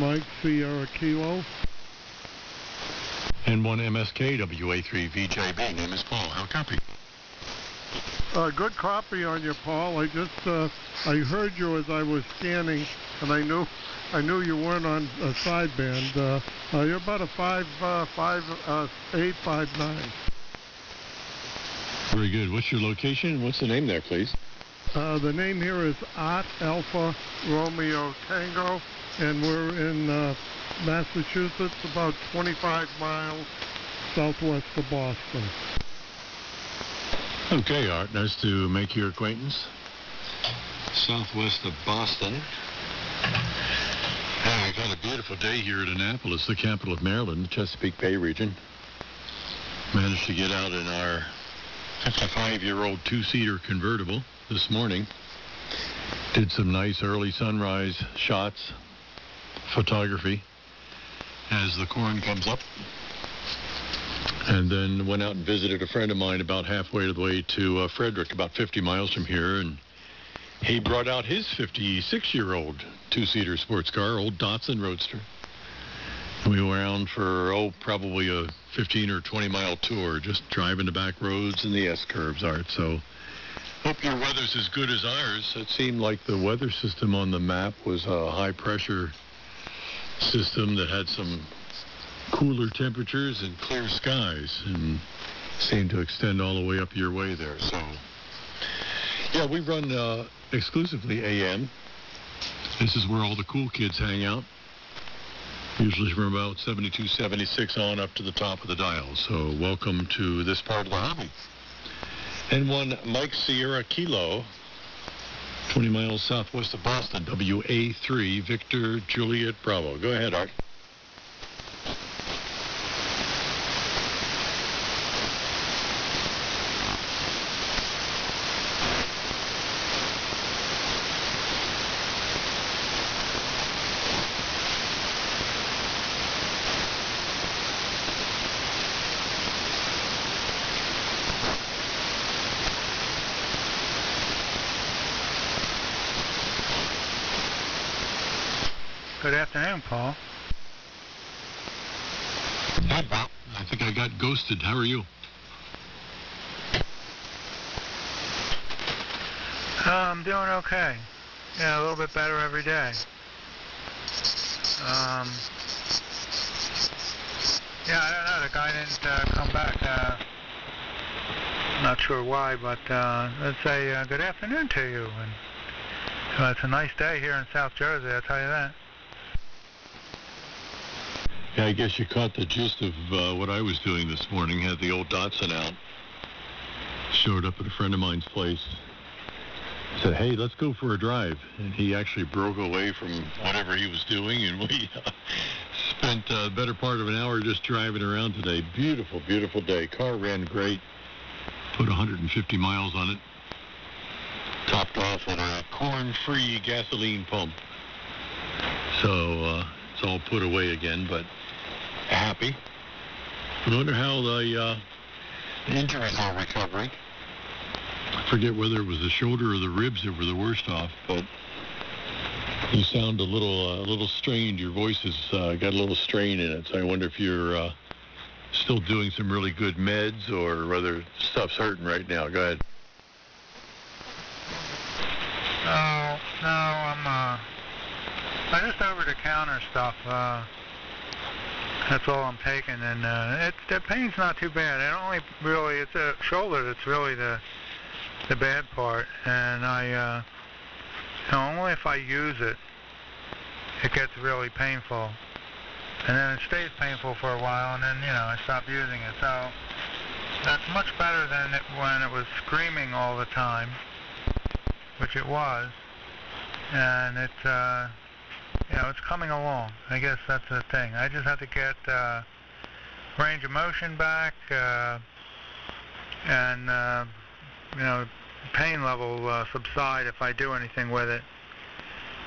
Mike Sierra Kilo. N1MSK KA3PTX. Name is Paul. How copy? Good copy on you, Paul. I heard you as I was scanning, and I knew you weren't on a sideband. You're about a 5'8", 5'9". Very good. What's your location? What's the name there, please? The name here is Art Alpha Romeo Tango, and we're in Massachusetts, about 25 miles southwest of Boston. Okay, Art. Nice to make your acquaintance. Southwest of Boston. I got a beautiful day here at Annapolis, the capital of Maryland, the Chesapeake Bay region. Managed to get out in our 55-year-old two-seater convertible this morning. Did some nice early sunrise shots, photography, as the corn comes up. And then went out and visited a friend of mine about halfway to the way to Frederick, about 50 miles from here, and he brought out his 56-year-old two-seater sports car, old Datsun Roadster. We went around for, probably a 15 or 20-mile tour, just driving the back roads and the S-curves, Art. So hope your weather's as good as ours. It seemed like the weather system on the map was a high-pressure system that had some cooler temperatures and clear skies, and seemed to extend all the way up your way there. So, yeah, we run exclusively AM. This is where all the cool kids hang out, usually from about 72, 76 on up to the top of the dial. So welcome to this part of the hobby. N1 Mike Sierra Kilo, 20 miles southwest of Boston, WA3 Victor Juliet Bravo. Go ahead, Art. Good afternoon, Paul. Hi, Bob. I think I got ghosted. How are you? I'm doing okay. Yeah, a little bit better every day. Yeah, I don't know. The guy didn't come back. Not sure why, but let's say good afternoon to you. And it's a nice day here in South Jersey, I'll tell you that. Yeah, I guess you caught the gist of what I was doing this morning. Had the old Datsun out. Showed up at a friend of mine's place. Said, hey, let's go for a drive. And he actually broke away from whatever he was doing, and we spent the better part of an hour just driving around today. Beautiful, beautiful day. Car ran great. Put 150 miles on it. Topped off on a corn-free gasoline pump. So it's all put away again, but happy. I wonder how the injuries are recovering. I forget whether it was the shoulder or the ribs that were the worst off, but you sound a little strained. Your voice has got a little strain in it, so I wonder if you're still doing some really good meds or whether stuff's hurting right now. Go ahead. No, I just over-the-counter stuff. That's all I'm taking, and the pain's not too bad. It's a shoulder that's really the bad part, and I, only if I use it, it gets really painful, and then it stays painful for a while, and then, I stop using it. So that's much better than when it was screaming all the time, which it was, and it's coming along. I guess that's the thing. I just have to get range of motion back, and pain level subside if I do anything with it.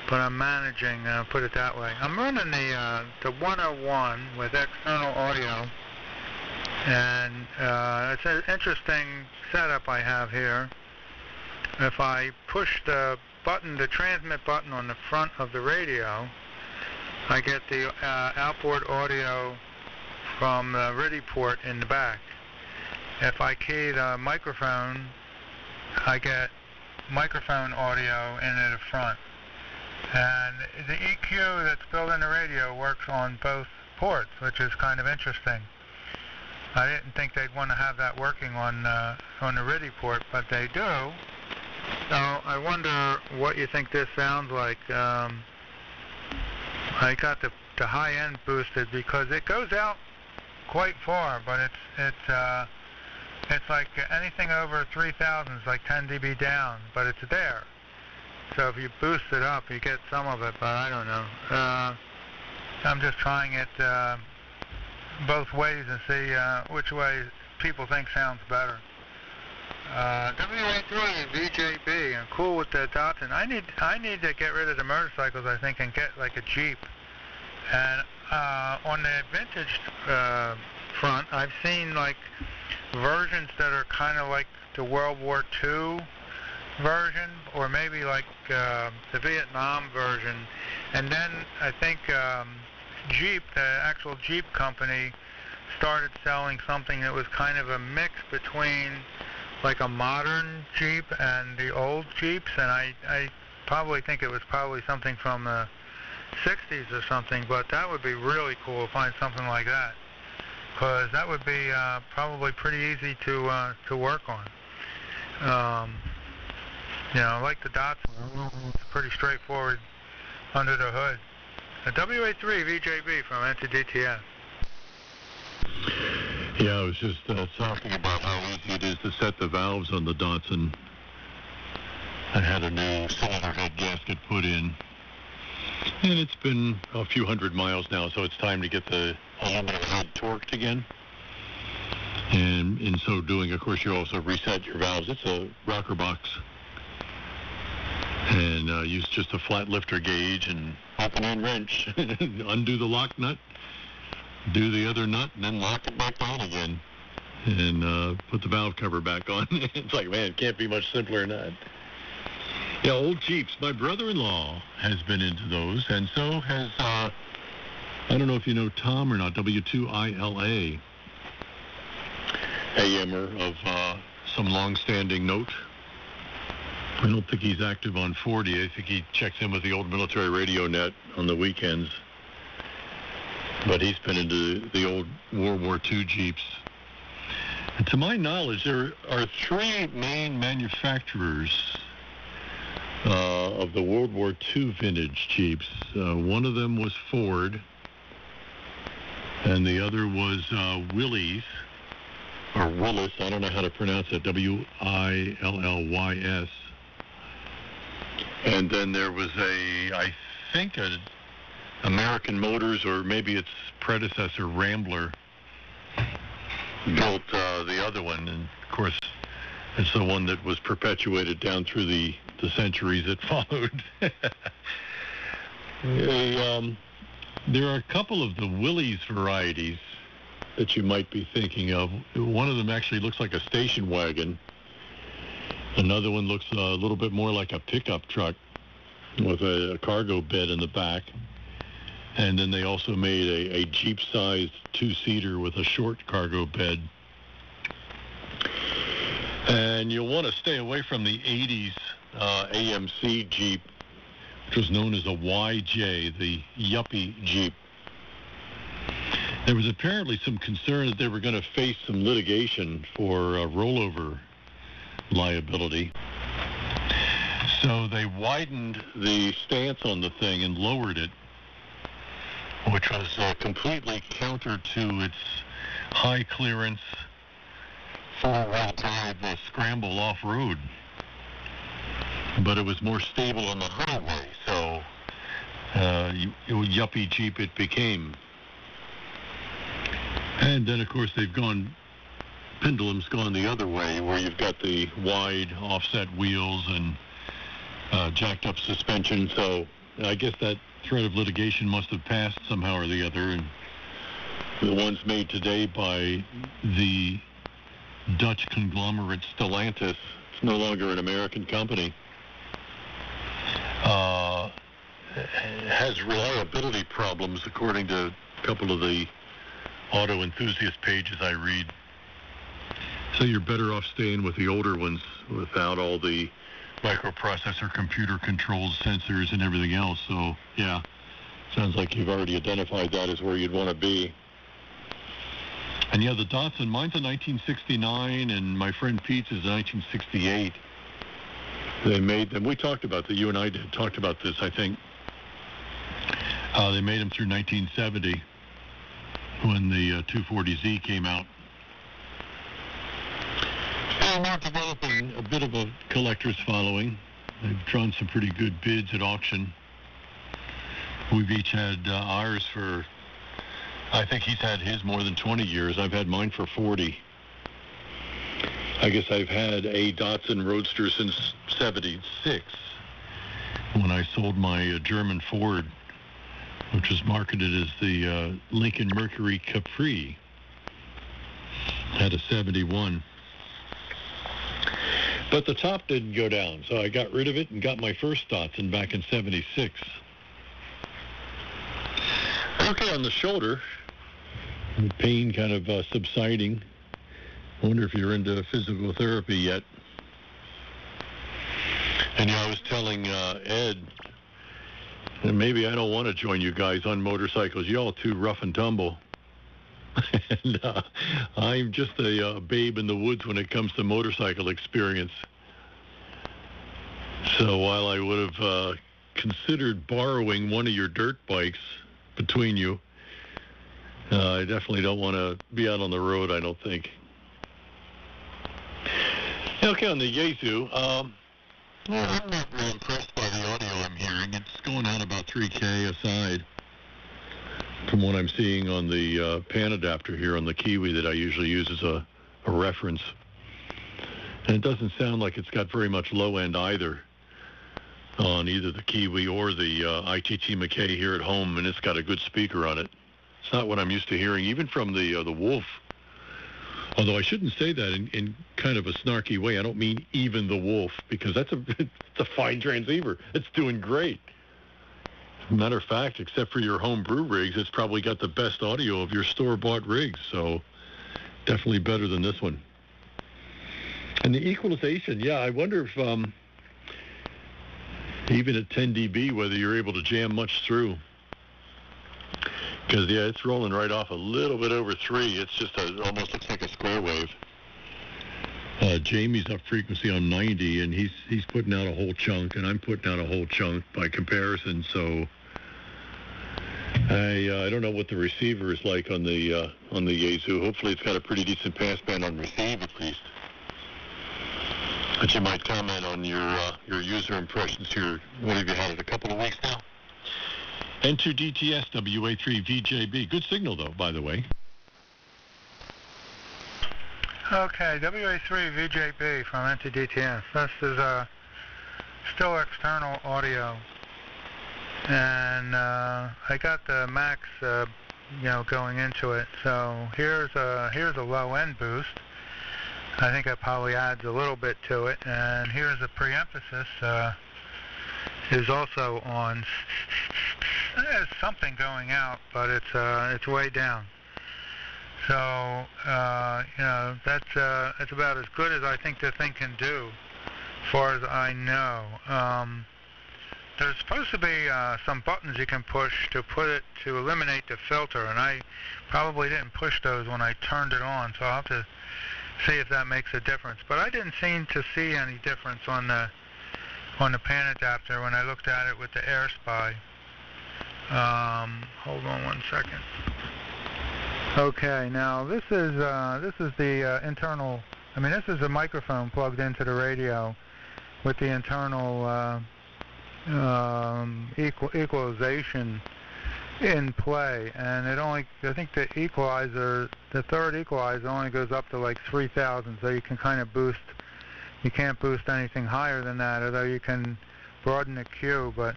But I'm managing, put it that way. I'm running the 101 with external audio, and it's an interesting setup I have here. If I push the transmit button on the front of the radio, I get the outboard audio from the RIDI port in the back. If I key the microphone, I get microphone audio in the front. And the EQ that's built in the radio works on both ports, which is kind of interesting. I didn't think they'd want to have that working on the RIDI port, but they do. So I wonder what you think this sounds like. I got the high end boosted because it goes out quite far, but it's like anything over 3,000 is like 10 dB down, but it's there. So if you boost it up, you get some of it, but I don't know. I'm just trying it both ways and see which way people think sounds better. WA3 VJB, and cool with the Datsun. I need to get rid of the motorcycles, I think, and get like a Jeep. And on the vintage front, I've seen like versions that are kind of like the World War II version, or maybe like the Vietnam version. And then I think Jeep, the actual Jeep company, started selling something that was kind of a mix between like a modern Jeep and the old Jeeps, and I probably think it was probably something from the 60s or something, but that would be really cool to find something like that, because that would be probably pretty easy to work on. You know, like the Datsun, it's pretty straightforward under the hood. A WA3 VJB from N2DTS. Yeah, I was just talking about how easy it is to set the valves on the Datsun. I had a new cylinder head gasket put in, and it's been a few hundred miles now, so it's time to get the aluminum head torqued again. And in so doing, of course, you also reset your valves. It's a rocker box. And use just a flat lifter gauge and open and wrench. Undo the lock nut, do the other nut, and then lock it back on again. And put the valve cover back on. It's like, man, it can't be much simpler than that. Yeah, old Jeeps. My brother-in-law has been into those, and so has, I don't know if you know Tom or not, W2ILA, AMer of some long-standing note. I don't think he's active on 40. I think he checks in with the old military radio net on the weekends. But he's been into the old World War II Jeeps. And to my knowledge, there are three main manufacturers of the World War II vintage Jeeps. One of them was Ford, and the other was Willys, or Willis. I don't know how to pronounce it, Willys. And then there was I think American Motors, or maybe its predecessor, Rambler, built the other one. And of course, it's the one that was perpetuated down through the centuries that followed. There are a couple of the Willys varieties that you might be thinking of. One of them actually looks like a station wagon. Another one looks a little bit more like a pickup truck with a cargo bed in the back. And then they also made a Jeep-sized two-seater with a short cargo bed. And you'll want to stay away from the 80s AMC Jeep, which was known as a YJ, the Yuppie Jeep. There was apparently some concern that they were going to face some litigation for rollover liability. So they widened the stance on the thing and lowered it, which was completely counter to its high clearance four-wheel drive scramble off-road. But it was more stable on the highway, so Yuppie Jeep it became. And then, of course, pendulum's gone the other way, where you've got the wide offset wheels and jacked up suspension. So I guess that threat of litigation must have passed somehow or the other. And the ones made today by the Dutch conglomerate Stellantis, it's no longer an American company. has reliability problems, according to a couple of the auto enthusiast pages I read. So you're better off staying with the older ones without all the microprocessor, computer controlled sensors and everything else. So, yeah, sounds like you've already identified that as where you'd want to be. And yeah, the Datsun, mine's a 1969, and my friend Pete's is a 1968. They made them. We talked about that. You and I talked about this, I think. They made them through 1970 when the 240Z came out. And they're developing a bit of a collector's following. They've drawn some pretty good bids at auction. We've each had ours for, I think he's had his more than 20 years. I've had mine for 40. I guess I've had a Datsun Roadster since 76, when I sold my German Ford, which was marketed as the Lincoln Mercury Capri. Had a 71. But the top didn't go down, so I got rid of it and got my first Datsun back in 76. Okay, on the shoulder, the pain kind of subsiding. I wonder if you're into physical therapy yet. And I was telling Ed, and maybe I don't want to join you guys on motorcycles. You all too rough and tumble. And I'm just a babe in the woods when it comes to motorcycle experience. So while I would have considered borrowing one of your dirt bikes between you, I definitely don't want to be out on the road, I don't think. Okay, on the Yaesu, I'm not really impressed by the audio I'm hearing. It's going on about 3K aside from what I'm seeing on the pan adapter here on the Kiwi that I usually use as a reference. And it doesn't sound like it's got very much low end either on either the Kiwi or the ITT McKay here at home, and it's got a good speaker on it. It's not what I'm used to hearing, even from the Wolf. Although I shouldn't say that in kind of a snarky way. I don't mean even the Wolf, because it's a fine transceiver. It's doing great. Matter of fact, except for your home brew rigs, it's probably got the best audio of your store-bought rigs. So definitely better than this one. And the equalization, yeah, I wonder if even at 10 dB, whether you're able to jam much through. Because, yeah, it's rolling right off a little bit over 3. It's just almost looks like a square wave. Jamie's up frequency on 90, and he's putting out a whole chunk, and I'm putting out a whole chunk by comparison. So I don't know what the receiver is like on the Yaesu. Hopefully it's got a pretty decent passband on receive at least. But you might comment on your user impressions here. What have you had it, a couple of weeks now? N2DTS WA3VJB. Good signal, though, by the way. Okay, WA3VJB from N2DTS. This is still external audio. And I got the max, going into it. So here's a low-end boost. I think it probably adds a little bit to it. And here's a pre-emphasis. Is also on. There's something going out, but it's way down. So that's about as good as I think the thing can do, as far as I know. There's supposed to be some buttons you can push to eliminate the filter, and I probably didn't push those when I turned it on, so I'll have to see if that makes a difference. But I didn't seem to see any difference on the pan adapter when I looked at it with the Air Spy. Hold on one second. Okay, now this is the internal. I mean, this is a microphone plugged into the radio with the internal equalization in play, and I think the third equalizer only goes up to like 3,000, so you can kind of boost. You can't boost anything higher than that, although you can broaden the Q. But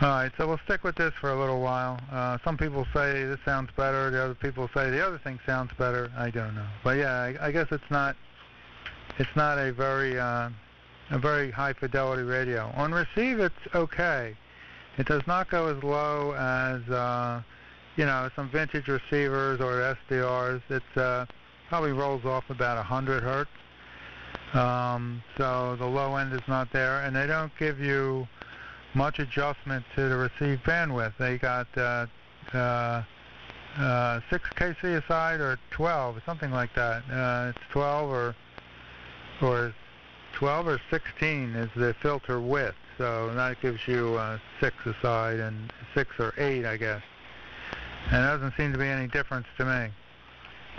all right, so we'll stick with this for a little while. Some people say this sounds better. The other people say the other thing sounds better. I don't know, but yeah, I guess it's not a very high fidelity radio. On receive, it's okay. It does not go as low as you know, some vintage receivers or SDRs. It's probably rolls off about 100 hertz. So the low end is not there, and they don't give you much adjustment to the receive bandwidth. They got 6 kc aside, or 12, something like that. It's 12 or 12 or 16 is the filter width. So that gives you 6 aside and 6 or 8, I guess. And it doesn't seem to be any difference to me.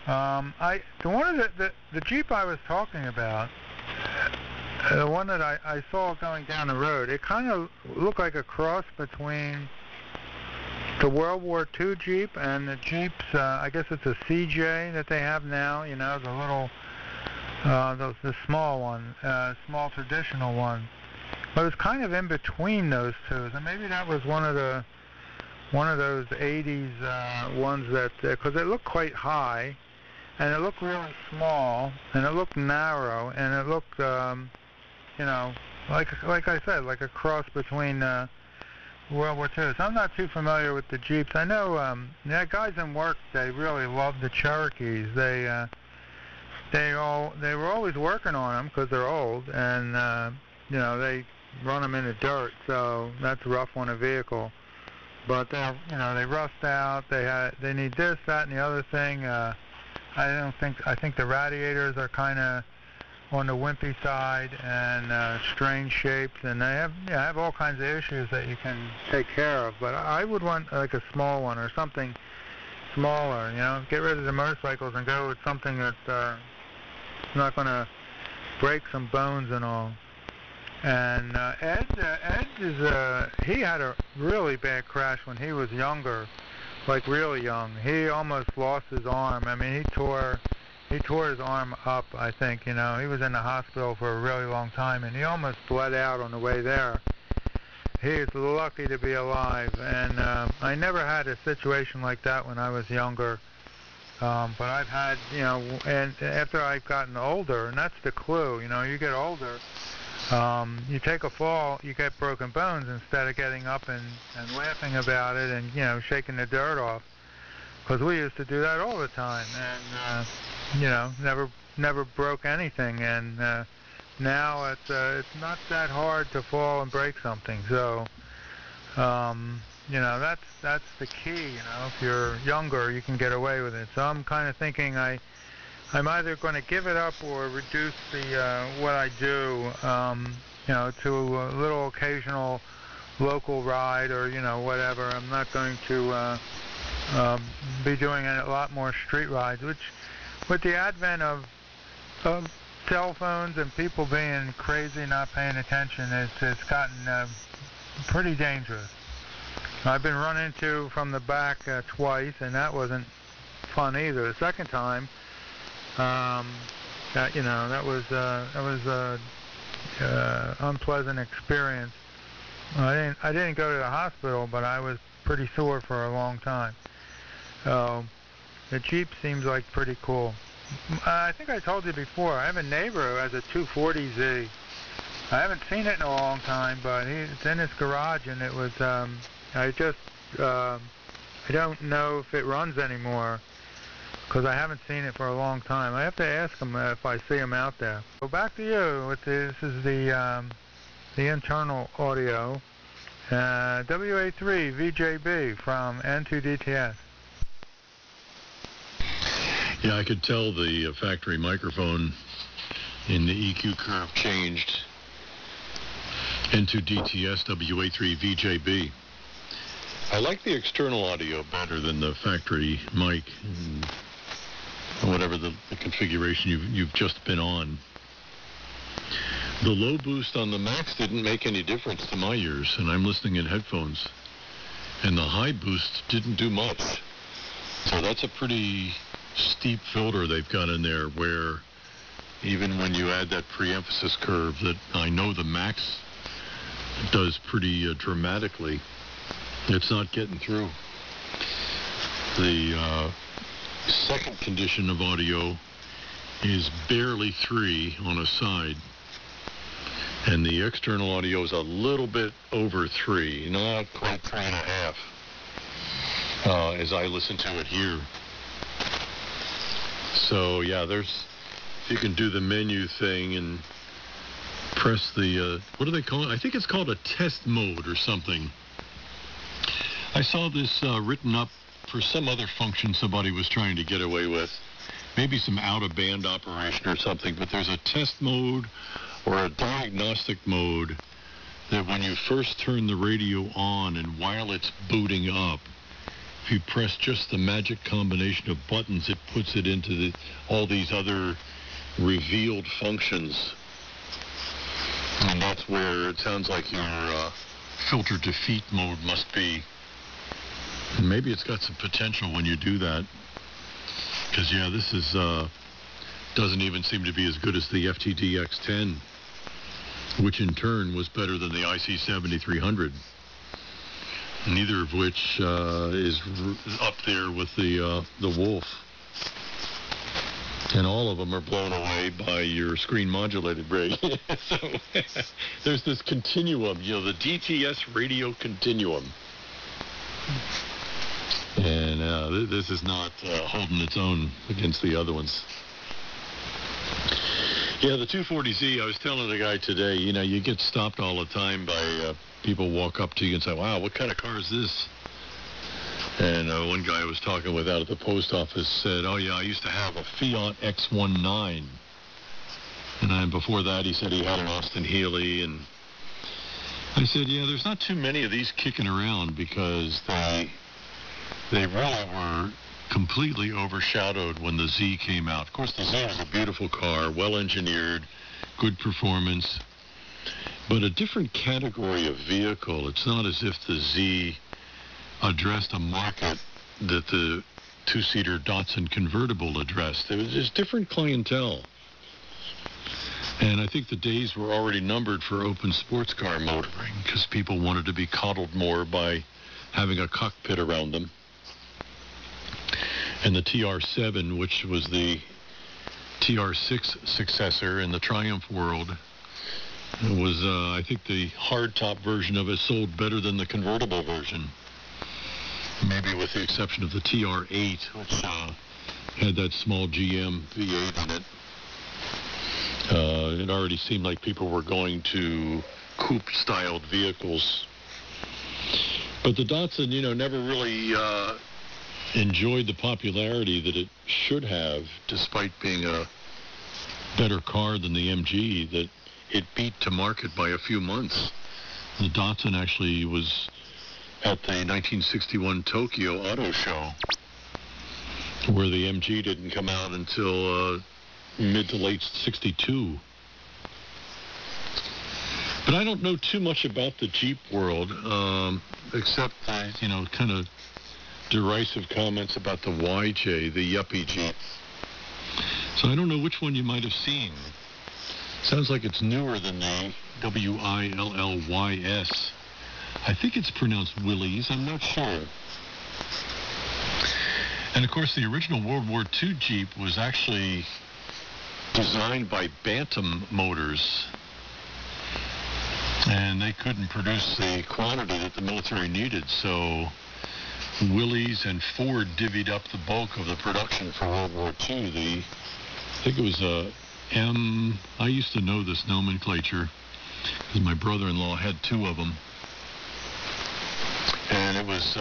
The Jeep I was talking about, the one that I saw going down the road, it kind of looked like a cross between the World War II Jeep and the Jeeps, I guess it's a CJ that they have now, you know, the little, the small one, small traditional one. But it was kind of in between those two, and maybe that was one of those 80s ones that, because it looked quite high, and it looked really small, and it looked narrow, and it looked, you know, like I said, like a cross between World War II. So I'm not too familiar with the Jeeps. I know guys in work, they really love the Cherokees. They were always working on them because they're old, and you know, they run them in the dirt, so that's rough on a vehicle. But they rust out. They need this, that, and the other thing. I think the radiators are kind of on the wimpy side and strange shapes, and they have all kinds of issues that you can take care of. But I would want like a small one or something smaller. You know, get rid of the motorcycles and go with something that's not going to break some bones and all. And Ed he had a really bad crash when he was younger, like really young. He almost lost his arm. I mean, he tore his arm up, I think. You know, he was in the hospital for a really long time, and he almost bled out on the way there. He is lucky to be alive, and I never had a situation like that when I was younger. But I've had, you know, and after I've gotten older, and that's the clue, you know, you get older, you take a fall, you get broken bones instead of getting up and laughing about it and, you know, shaking the dirt off. Because we used to do that all the time, and, you know, never broke anything. And now it's not that hard to fall and break something. So, you know, that's the key. You know, if you're younger, you can get away with it. So I'm kind of thinking I'm either going to give it up or reduce the what I do, you know, to a little occasional local ride or, you know, whatever. I'm not going to be doing a lot more street rides, which with the advent of cell phones and people being crazy, not paying attention, it's gotten pretty dangerous. I've been run into from the back twice, and that wasn't fun either. The second time, you know, that was unpleasant experience. I didn't go to the hospital, but I was pretty sore for a long time. So the Jeep seems like pretty cool. I think I told you before, I have a neighbor who has a 240Z. I haven't seen it in a long time, but it's in his garage, and it was, I don't know if it runs anymore, because I haven't seen it for a long time. I have to ask him if I see him out there. So back to you. This is the internal audio. WA3VJB from N2DTS. Yeah, I could tell the factory microphone in the EQ curve changed. N2DTS WA3VJB. I like the external audio better than the factory mic, whatever the configuration you've just been on. The low boost on the Max didn't make any difference to my ears, and I'm listening in headphones. And the high boost didn't do much. So that's a pretty steep filter they've got in there, where even when you add that pre-emphasis curve that I know the Max does pretty dramatically, it's not getting through. The second condition of audio is barely 3 on a side. And the external audio is a little bit over 3, not quite 3.5, as I listen to it here. So, yeah, if you can do the menu thing and press the, what do they call it? I think it's called a test mode or something. I saw this written up for some other function somebody was trying to get away with. Maybe some out-of-band operation or something, but there's a test mode or a diagnostic mode that when you first turn the radio on and while it's booting up, if you press just the magic combination of buttons, it puts it into all these other revealed functions. And that's where it sounds like your filter defeat mode must be. And maybe it's got some potential when you do that. Because, yeah, this is doesn't even seem to be as good as the FTDX10, which in turn was better than the IC7300. Neither of which is up there with the Wolf. And all of them are blown away by your screen modulated radio. So there's this continuum, the DTS radio continuum. And this is not holding its own against the other ones. Yeah, the 240Z, I was telling the guy today, you get stopped all the time by people walk up to you and say, wow, what kind of car is this? And one guy I was talking with out at the post office said, oh, yeah, I used to have a Fiat X19. And then before that, he said he had an Austin Healey. And I said, yeah, there's not too many of these kicking around because they really were completely overshadowed when the Z came out. Of course, the Z was a beautiful car, well-engineered, good performance, but a different category of vehicle. It's not as if the Z addressed a market that the two-seater Datsun convertible addressed. There was just different clientele. And I think the days were already numbered for open sports car motoring because people wanted to be coddled more by having a cockpit around them. And the TR7, which was the TR6 successor in the Triumph world, was, I think, the hardtop version of it sold better than the convertible version. Maybe with the exception of the TR8, which had that small GM V8 in it. It already seemed like people were going to coupe-styled vehicles. But the Datsun, never really enjoyed the popularity that it should have, despite being a better car than the MG, that it beat to market by a few months. The Datsun actually was at the 1961 Tokyo Auto Show, where the MG didn't come out until mid to late 62. But I don't know too much about the Jeep world, except, kind of derisive comments about the YJ, the yuppie Jeep. So I don't know which one you might have seen. Sounds like it's newer than the WILLYS. I think it's pronounced Willys. I'm not sure. And, of course, the original World War II Jeep was actually designed by Bantam Motors. And they couldn't produce the quantity that the military needed, so Willys and Ford divvied up the bulk of the production for World War II. I think it was I used to know this nomenclature because my brother-in-law had two of them. And it was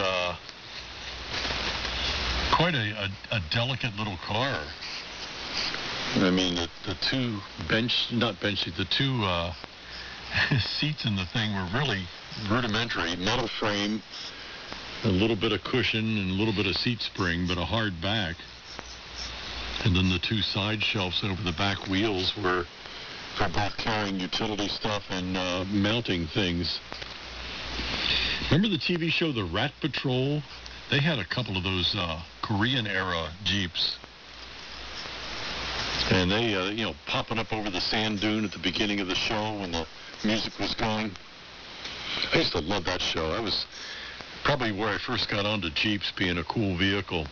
quite a delicate little car. I mean, the two the two seats in the thing were really rudimentary. Metal frame, a little bit of cushion and a little bit of seat spring, but a hard back. And then the two side shelves over the back wheels were for both carrying utility stuff and mounting things. Remember the TV show The Rat Patrol? They had a couple of those Korean-era Jeeps. And they, popping up over the sand dune at the beginning of the show when the music was going. I used to love that show. That was probably where I first got onto Jeeps being a cool vehicle.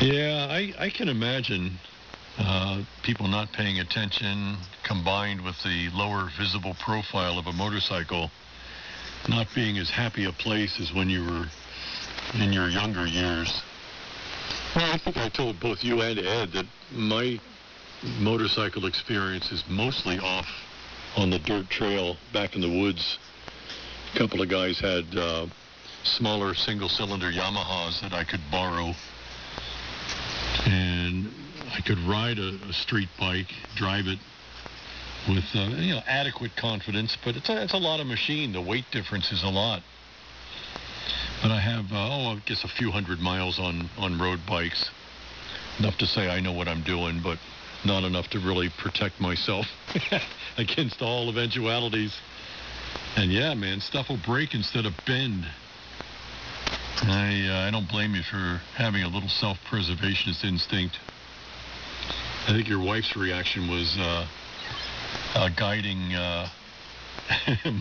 Yeah, I can imagine people not paying attention, combined with the lower visible profile of a motorcycle, not being as happy a place as when you were in your younger years. Well, I think I told both you and Ed that my motorcycle experience is mostly off on the dirt trail back in the woods. A couple of guys had smaller single-cylinder Yamahas that I could borrow, and I could ride a street bike, drive it with adequate confidence, but it's a lot of machine. The weight difference is a lot. But I have, I guess a few hundred miles on road bikes. Enough to say I know what I'm doing, but not enough to really protect myself against all eventualities. And yeah, man, stuff will break instead of bend. I don't blame you for having a little self-preservationist instinct. I think your wife's reaction was a guiding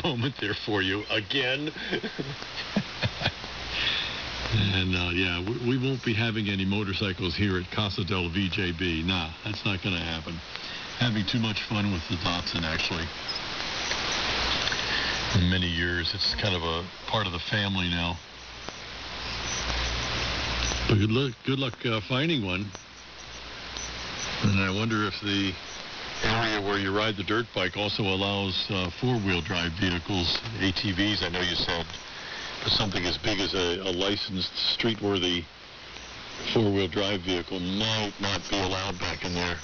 moment there for you again. And yeah, we won't be having any motorcycles here at Casa del VJB. Nah, that's not going to happen. Having too much fun with the Datsun, actually. In many years, it's kind of a part of the family now. But good luck finding one. And I wonder if the area where you ride the dirt bike also allows four-wheel drive vehicles, ATVs, I know you said. But something as big as a licensed street-worthy four-wheel drive vehicle might not be allowed back in there.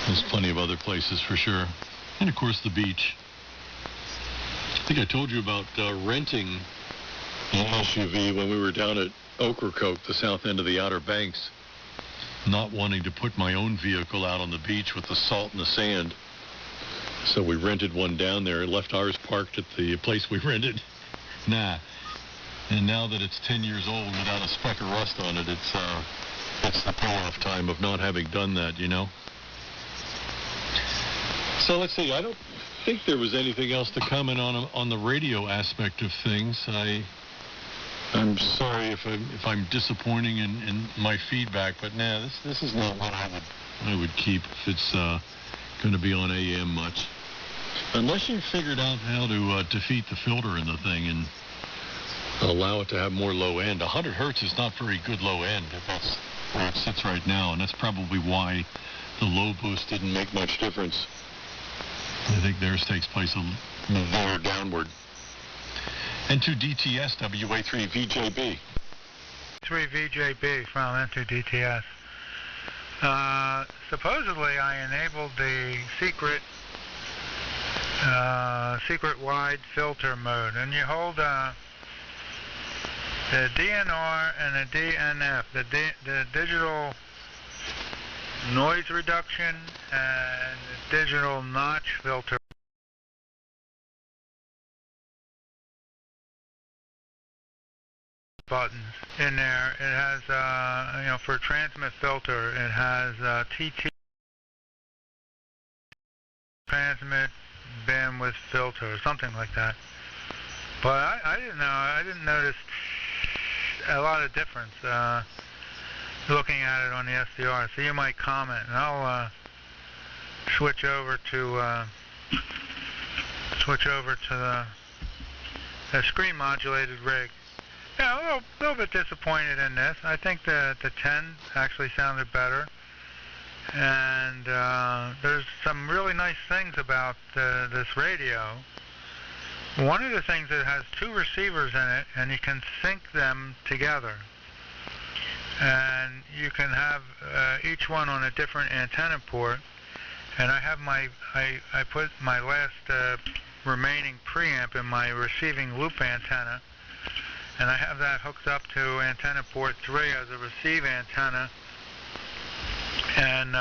There's plenty of other places for sure. And of course the beach. I think I told you about renting an SUV when we were down at Ocracoke, the south end of the Outer Banks, not wanting to put my own vehicle out on the beach with the salt and the sand. So we rented one down there and left ours parked at the place we rented. Nah. And now that it's 10 years old without a speck of rust on it, it's the payoff time of not having done that, you know? So let's see. I don't think there was anything else to comment on the radio aspect of things. I'm sorry if I'm disappointing in my feedback, but nah, this is not what I would keep if it's going to be on AM much. Unless you figured out how to defeat the filter in the thing and allow it to have more low end. 100 hertz is not very good low end. That's where it sits right now, and that's probably why the low boost didn't make much difference. I think theirs takes place there downward. N2DTS KA3PTX. 3VJB from N2DTS. Supposedly I enabled the secret wide filter mode, and you hold the DNR and the DNF, the digital noise reduction and the digital notch filter buttons in there. It has for transmit filter it has TT transmit bandwidth filter or something like that. But I didn't know. I didn't notice a lot of difference looking at it on the SDR. So you might comment, and I'll switch over to the screen modulated rig. Yeah, a little bit disappointed in this. I think the 10 actually sounded better. And there's some really nice things about this radio. One of the things, it has two receivers in it, and you can sync them together. And you can have each one on a different antenna port. And I have I put my last remaining preamp in my receiving loop antenna, and I have that hooked up to antenna port 3 as a receive antenna. And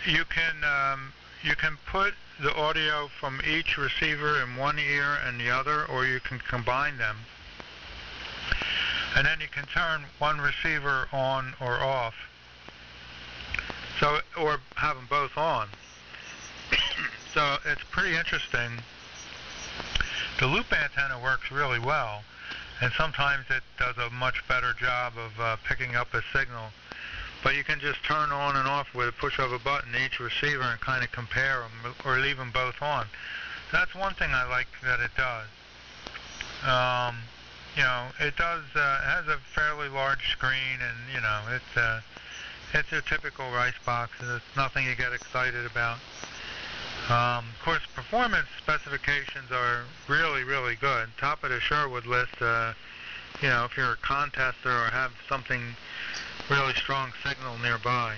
you can put the audio from each receiver in one ear and the other, or you can combine them. And then you can turn one receiver on or off. So, or have them both on. So it's pretty interesting. The loop antenna works really well, and sometimes it does a much better job of picking up a signal. but you can just turn on and off with a push of a button each receiver and kind of compare them or leave them both on. That's one thing I like that it does. It does. It has a fairly large screen, and it's a typical rice box. It's nothing you get excited about. Of course, performance specifications are really, really good. Top of the Sherwood list. If you're a contester or have something really strong signal nearby.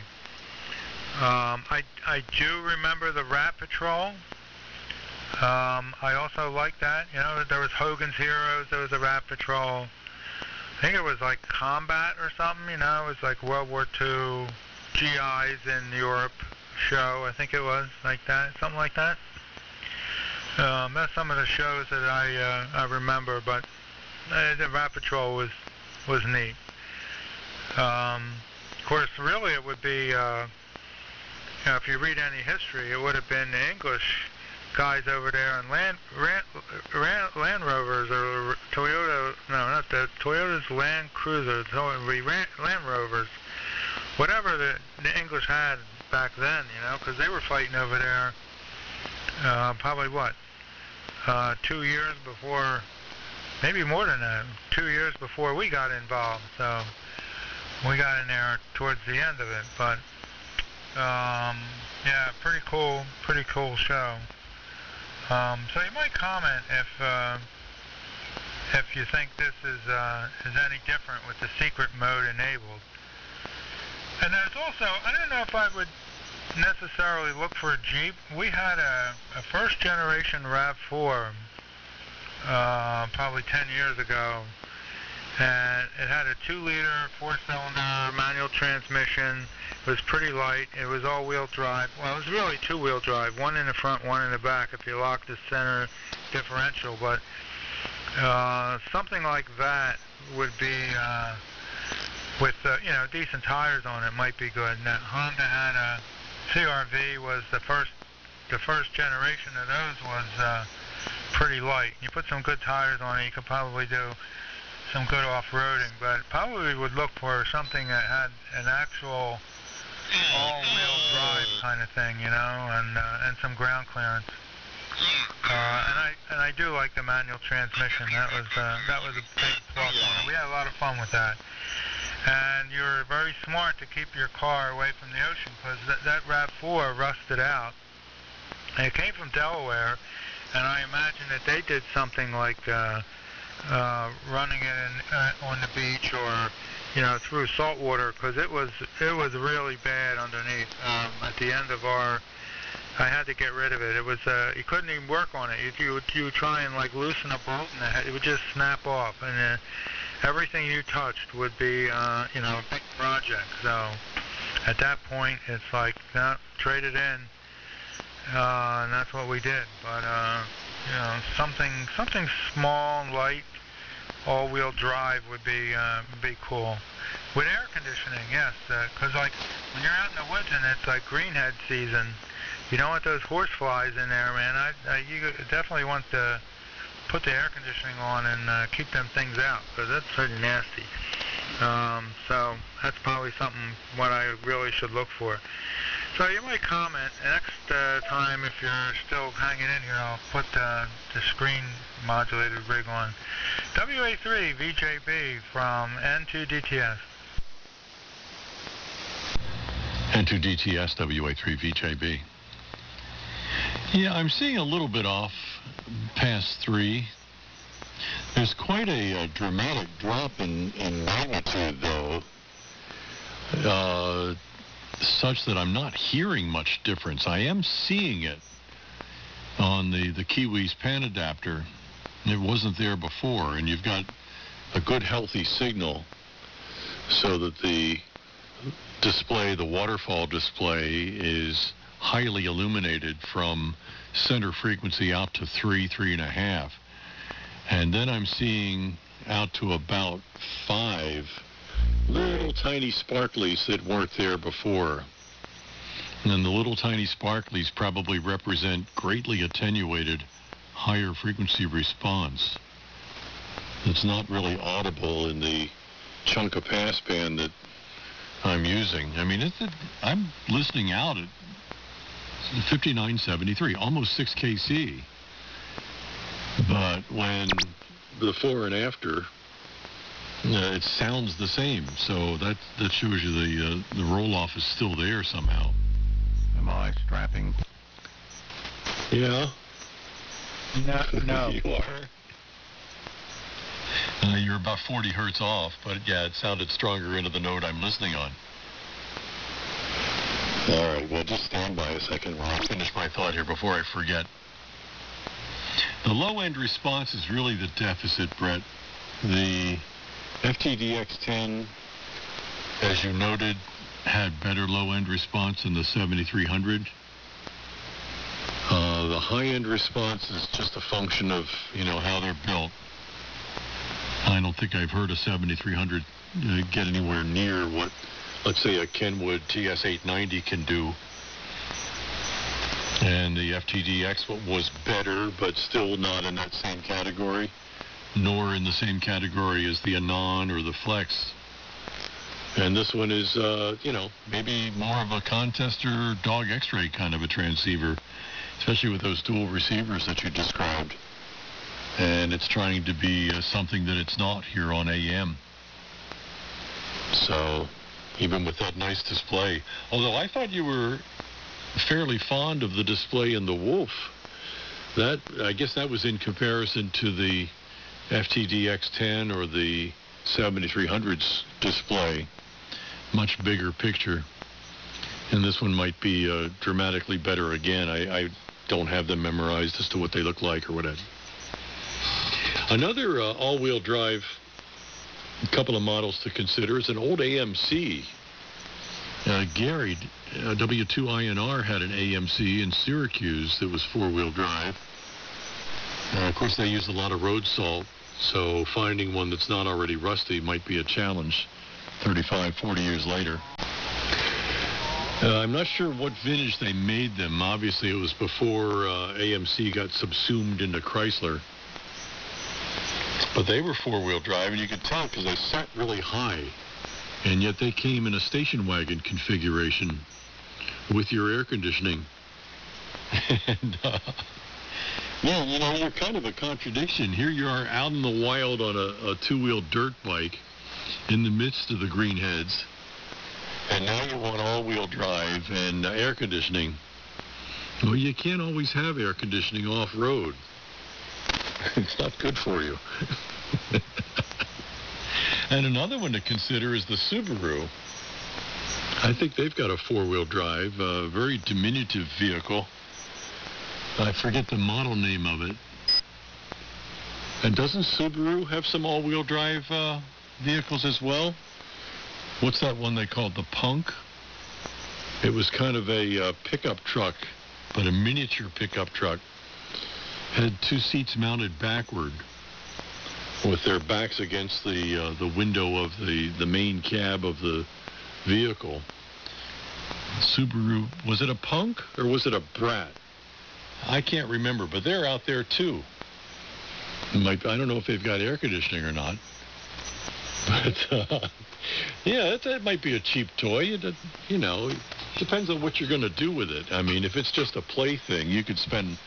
I do remember the Rat Patrol. I also like that. There was Hogan's Heroes, there was a Rat Patrol. I think it was like Combat or something, it was like World War II GIs in Europe show, I think it was like that, something like that. That's some of the shows that I remember, but the Rat Patrol was neat. Of course, really it would be, if you read any history, it would have been the English guys over there in Land Rovers or Toyota, no, not the Toyota's Land Cruiser, Land Rovers, whatever the English had back then, because they were fighting over there, probably 2 years before, maybe more than that, 2 years before we got involved, so we got in there towards the end of it, but yeah, pretty cool show. So you might comment if you think this is any different with the secret mode enabled. And there's also, I don't know if I would necessarily look for a Jeep. We had a first generation RAV4 probably 10 years ago, and it had a 2-liter 4-cylinder manual transmission. It was pretty light. It was all-wheel drive. Well, it was really 2-wheel drive, one in the front, one in the back if you lock the center differential. But something like that would be, with decent tires on it, might be good. And that Honda had a CR-V, was the first generation of those was pretty light. You put some good tires on it, you could probably do some good off-roading, but probably would look for something that had an actual all-wheel drive kind of thing, and some ground clearance. And I do like the manual transmission. That was a big plus on it. We had a lot of fun with that. And you're very smart to keep your car away from the ocean, because that RAV4 rusted out. And it came from Delaware, and I imagine that they did something like running it on the beach or through salt water, because it was really bad underneath. At the end of I had to get rid of it. It was you couldn't even work on it. If you try and loosen a bolt, and it would just snap off, and everything you touched would be a big project. So at that point, it's like, no, trade it in, and that's what we did. But something small, light, all-wheel drive would be cool. With air conditioning, yes, because when you're out in the woods and it's like greenhead season, you don't want those horse flies in there, man. You definitely want to put the air conditioning on and keep them things out, because that's pretty nasty. So that's probably something what I really should look for. So you might comment. Next time, if you're still hanging in here, I'll put the screen modulated rig on. WA3VJB from N2DTS. N2DTS WA3VJB. Yeah, I'm seeing a little bit off past 3. There's quite a dramatic drop in magnitude, though, such that I'm not hearing much difference. I am seeing it on the Kiwi's pan adapter. It wasn't there before, and you've got a good healthy signal so that the display, the waterfall display, is highly illuminated from center frequency out to 3.5. And then I'm seeing out to about 5 little tiny sparklies that weren't there before. And the little tiny sparklies probably represent greatly attenuated higher frequency response. It's not really audible in the chunk of passband that I'm using. I mean, I'm listening out at 5973, almost 6 kc. But when before and after, it sounds the same. So that shows you the roll-off is still there somehow. Am I strapping? Yeah. No. You are. You're about 40 hertz off, but yeah, it sounded stronger into the note I'm listening on. All right, well, just stand by a second while I finish my thought here before I forget. The low-end response is really the deficit, Brett. The FTDX10, as you noted, had better low-end response than the 7300. The high-end response is just a function of, how they're built. I don't think I've heard a 7300 get anywhere near what, let's say, a Kenwood TS890 can do. And the FTDX was better, but still not in that same category, nor in the same category as the Anon or the Flex. And this one is, maybe more of a contester dog x-ray kind of a transceiver, especially with those dual receivers that you described. And it's trying to be something that it's not here on AM. So, even with that nice display, although I thought you were fairly fond of the display in the Wolf, I guess that was in comparison to the FTDX10 or the 7300's display. Much bigger picture. And this one might be dramatically better again. I don't have them memorized as to what they look like or whatever. Another all-wheel drive, couple of models to consider, is an old AMC. Gary, W2INR, had an AMC in Syracuse that was four-wheel drive. Of course, they use a lot of road salt, so finding one that's not already rusty might be a challenge 35, 40 years later. I'm not sure what vintage they made them. Obviously, it was before AMC got subsumed into Chrysler. But they were four-wheel drive, and you could tell because they sat really high. And yet they came in a station wagon configuration with your air conditioning. And, you're kind of a contradiction. Here you are out in the wild on a two-wheel dirt bike in the midst of the greenheads. And now you want all-wheel drive and air conditioning. Well, you can't always have air conditioning off-road. It's not good for you. And another one to consider is the Subaru. I think they've got a four-wheel drive, a very diminutive vehicle. I forget the model name of it. And doesn't Subaru have some all-wheel drive vehicles as well? What's that one they called the Punk? It was kind of a pickup truck, but a miniature pickup truck. Had two seats mounted backward with their backs against the window of the main cab of the vehicle. Subaru, was it a Punk or was it a Brat? I can't remember, but they're out there too. I don't know if they've got air conditioning or not. But, yeah, that might be a cheap toy. It depends on what you're going to do with it. I mean, if it's just a plaything, you could spend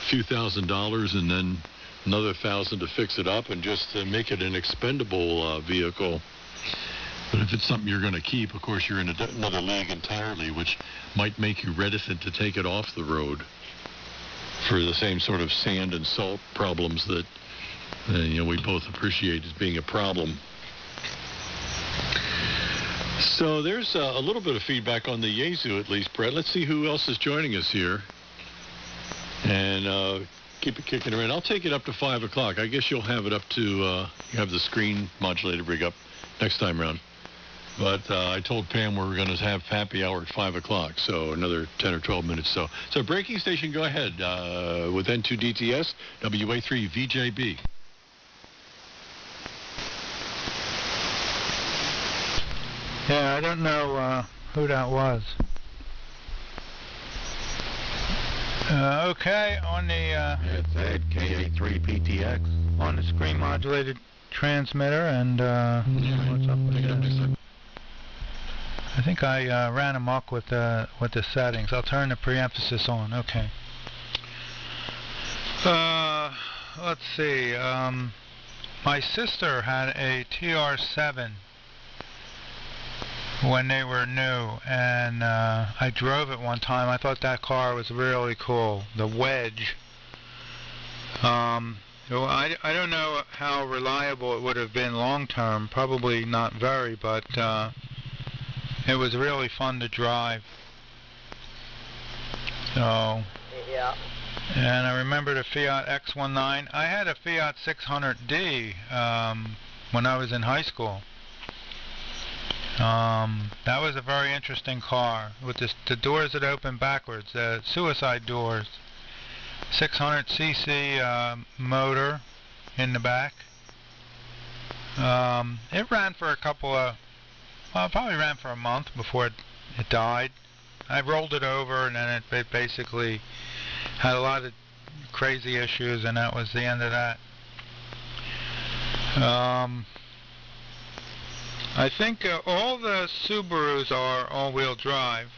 a few $1,000s and then another $1,000 to fix it up and just make it an expendable vehicle. But if it's something you're going to keep, of course, you're in another league entirely, which might make you reticent to take it off the road for the same sort of sand and salt problems that we both appreciate as being a problem. So there's a little bit of feedback on the Yaesu, at least, Brett. Let's see who else is joining us here. And keep it kicking around. I'll take it up to 5 o'clock. I guess you'll have it up to, you have the screen modulator rig up next time around. But I told Pam we're going to have happy hour at 5 o'clock, so another 10 or 12 minutes. So breaking station, go ahead with N2DTS, WA3VJB. Yeah, I don't know who that was. Okay, on the It's Ed KA3PTX. on the screen modulated transmitter, and What's up? Pick it up next time. I think I ran amok with the settings. I'll turn the preemphasis on. Okay. Let's see. My sister had a TR7 when they were new, and I drove it one time. I thought that car was really cool. The Wedge. Well, I don't know how reliable it would have been long term. Probably not very, but it was really fun to drive. So. Yeah. And I remember the Fiat X19. I had a Fiat 600D when I was in high school. That was a very interesting car with the doors that open backwards, the suicide doors. 600cc motor in the back. It ran for a couple of, well, it probably ran for a month before it died. I rolled it over, and then it basically had a lot of crazy issues, and that was the end of that. I think all the Subarus are all-wheel drive,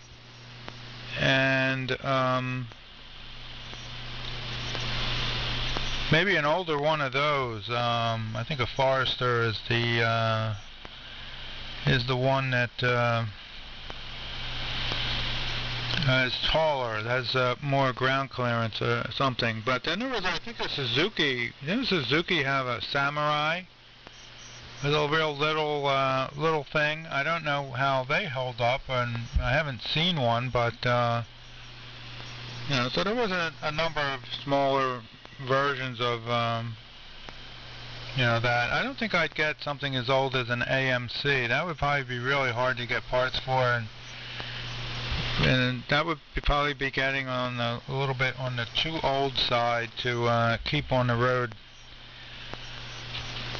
and maybe an older one of those. I think a Forester is the one that is taller, it has more ground clearance or something. But then there was, I think, a Suzuki. Didn't Suzuki have a Samurai? A real little thing. I don't know how they hold up, and I haven't seen one. But you know, so there was a number of smaller versions of you know, that. I don't think I'd get something as old as an AMC. That would probably be really hard to get parts for, and that would probably be getting on a little bit on the too old side to keep on the road.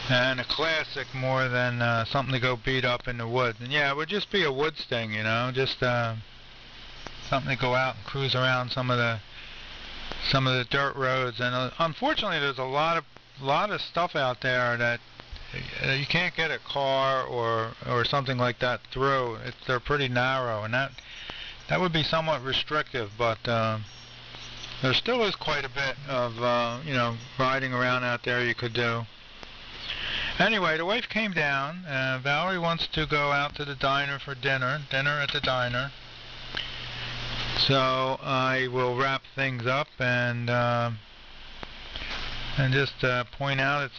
And a classic more than something to go beat up in the woods. And yeah, it would just be a woods thing, you know, just something to go out and cruise around some of the dirt roads. And unfortunately, there's a lot of stuff out there that you can't get a car or something like that through. They're pretty narrow, and that would be somewhat restrictive, but there still is quite a bit of you know, riding around out there you could do. Anyway, the wife came down. Valerie wants to go out to the diner for dinner at the diner. So I will wrap things up and just point out it's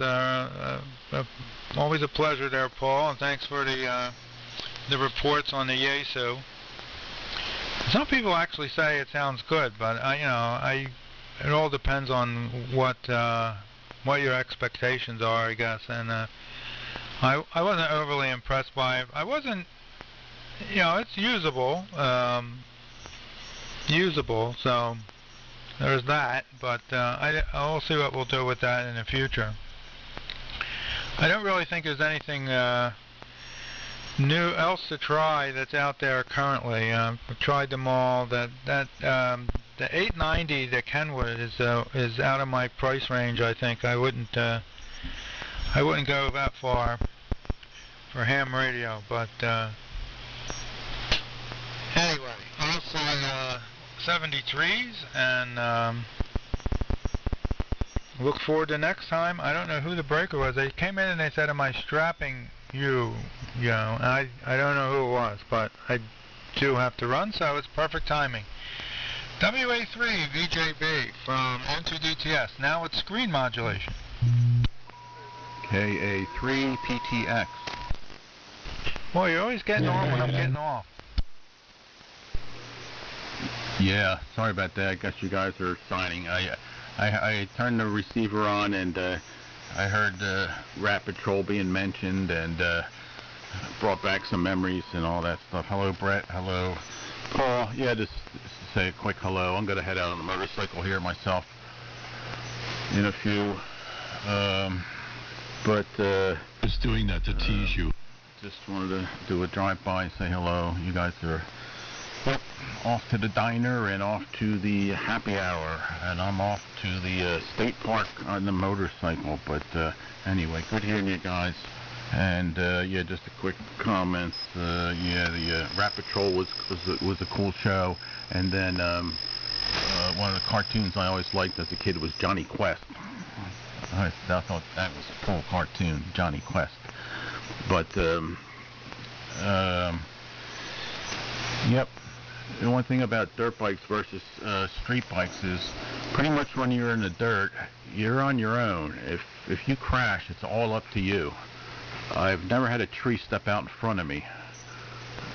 always a pleasure there, Paul, and thanks for the reports on the Yaesu. Some people actually say it sounds good, but it all depends on what your expectations are, I guess. And I wasn't overly impressed by it. I wasn't, you know, it's usable, so there's that. But I'll see what we'll do with that in the future. I don't really think there's anything new else to try that's out there currently. I've tried them all. The 890, the Kenwood, is out of my price range. I think I wouldn't go that far for ham radio. But anyway, also 73s, and look forward to next time. I don't know who the breaker was. They came in and they said, "Am I strapping you?" You know, I don't know who it was, but I do have to run, so it's perfect timing. WA3 VJB from N2DTS, now with screen modulation. KA3PTX. Boy, you're always getting on when I'm getting off. Yeah, sorry about that. I guess you guys are signing. I turned the receiver on, and I heard Rapid Troll being mentioned, and brought back some memories and all that stuff. Hello, Brett. Hello, Paul. Yeah, just say a quick hello. I'm going to head out on the motorcycle here myself in a few. But just doing that to tease you. Just wanted to do a drive-by and say hello. You guys are off to the diner and off to the happy hour, and I'm off to the state park on the motorcycle. But anyway, good hearing you guys. And yeah, just a quick comment. Yeah, the Rat Patrol was a cool show. And then one of the cartoons I always liked as a kid was Johnny Quest. I thought that was a cool cartoon, Johnny Quest. But yep. The one thing about dirt bikes versus street bikes is pretty much when you're in the dirt, you're on your own. If you crash, it's all up to you. I've never had a tree step out in front of me,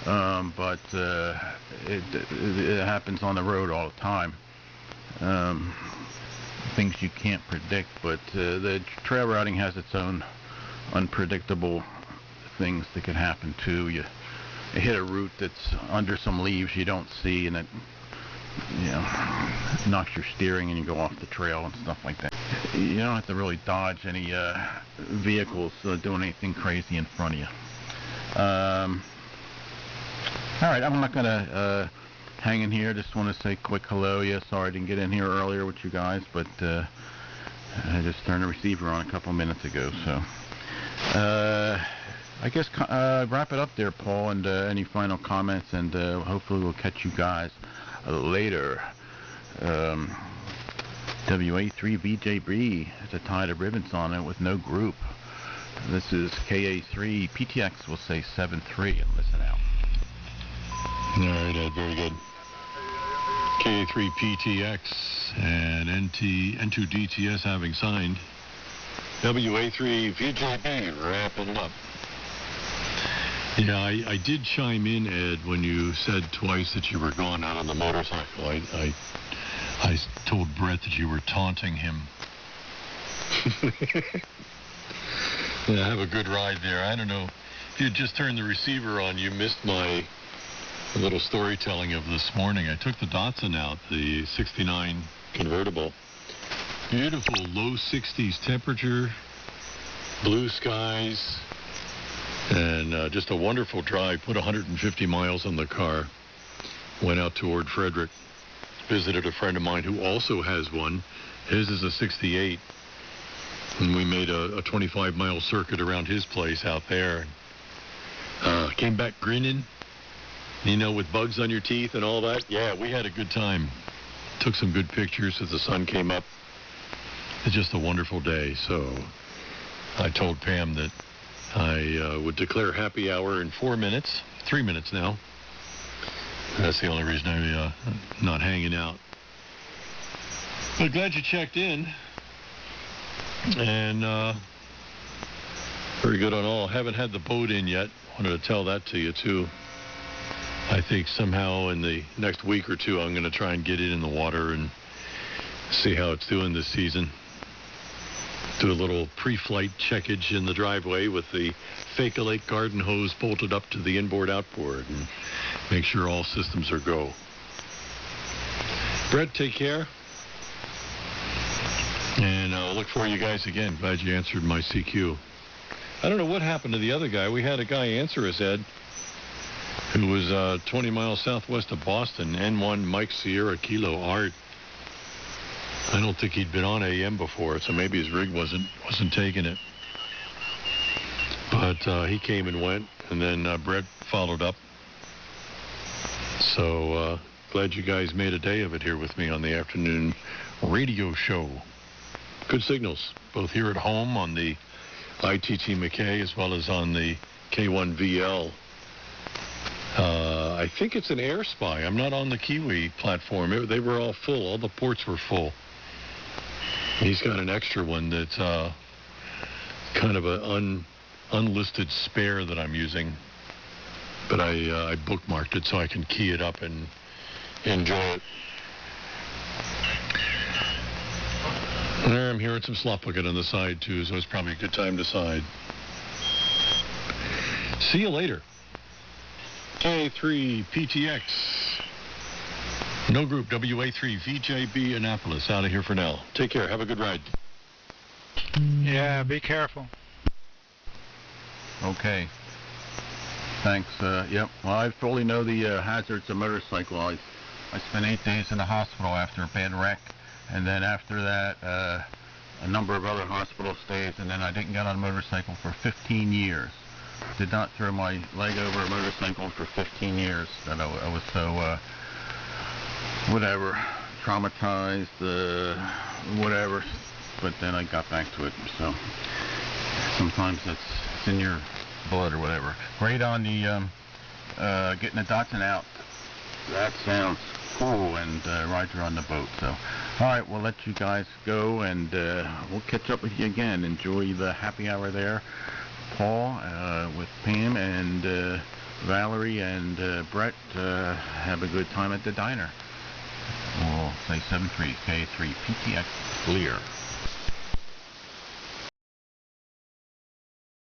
but it happens on the road all the time. Things you can't predict, but the trail riding has its own unpredictable things that can happen too. You hit a root that's under some leaves you don't see, and it, you know, knocks your steering and you go off the trail and stuff like that. You don't have to really dodge any vehicles doing anything crazy in front of you. Alright, I'm not going to hang in here. Just want to say a quick hello. Yeah, sorry I didn't get in here earlier with you guys, but I just turned the receiver on a couple minutes ago. So I guess wrap it up there, Paul, and any final comments, and hopefully we'll catch you guys later. WA3VJB has a tie of ribbons on it with no group. This is KA3PTX. We'll say 7-3 and listen out. All right, Ed, very good. KA3PTX and N2DTS having signed. WA3VJB wrapping up. Yeah, I did chime in, Ed, when you said twice that you were going out on the motorcycle. I told Brett that you were taunting him. Yeah, have a good ride there. I don't know. If you had just turned the receiver on, you missed my little storytelling of this morning. I took the Datsun out, the 69 convertible. Beautiful low 60s temperature, blue skies, and just a wonderful drive. Put 150 miles on the car. Went out toward Frederick. Visited a friend of mine who also has one. His is a 68. And we made a 25-mile circuit around his place out there. Came back grinning, you know, with bugs on your teeth and all that. Yeah, we had a good time. Took some good pictures as the sun came up. It's just a wonderful day. So I told Pam that I would declare happy hour in 4 minutes. 3 minutes now. That's the only reason I'm not hanging out. But glad you checked in. And very good on all. Haven't had the boat in yet. Wanted to tell that to you, too. I think somehow in the next week or two, I'm going to try and get it in the water and see how it's doing this season. Do a little pre-flight checkage in the driveway with the Fake-A-Lake garden hose bolted up to the inboard-outboard and make sure all systems are go. Brett, take care. And I'll look for you guys again. Glad you answered my CQ. I don't know what happened to the other guy. We had a guy answer us, Ed, who was 20 miles southwest of Boston, N1 Mike Sierra Kilo Art. I don't think he'd been on AM before, so maybe his rig wasn't taking it. But he came and went, and then Brett followed up. So glad you guys made a day of it here with me on the afternoon radio show. Good signals, both here at home on the ITT McKay as well as on the K1VL. I think it's an Air Spy. I'm not on the Kiwi platform. They were all full. All the ports were full. He's got an extra one that's kind of an unlisted spare that I'm using. But I bookmarked it so I can key it up and enjoy it. There, I'm hearing some slop bucket on the side, too, so it's probably a good time to side. See you later. KA3PTX. No group, WA3VJB Annapolis. Out of here for now. Take care. Have a good ride. Yeah, be careful. Okay. Thanks. Yep. Well, I fully know the hazards of motorcycle. I spent 8 days in the hospital after a bad wreck. And then after that, a number of other hospital stays, and then I didn't get on a motorcycle for 15 years. Did not throw my leg over a motorcycle for 15 years. That I was so, whatever, traumatized, whatever. But then I got back to it. So sometimes it's in your blood or whatever. Great on the getting the Datsun out. That sounds cool, and Roger on the boat. So, all right, we'll let you guys go, and we'll catch up with you again. Enjoy the happy hour there, Paul, with Pam and Valerie and Brett. Have a good time at the diner. We'll say 73 KA3PTX clear.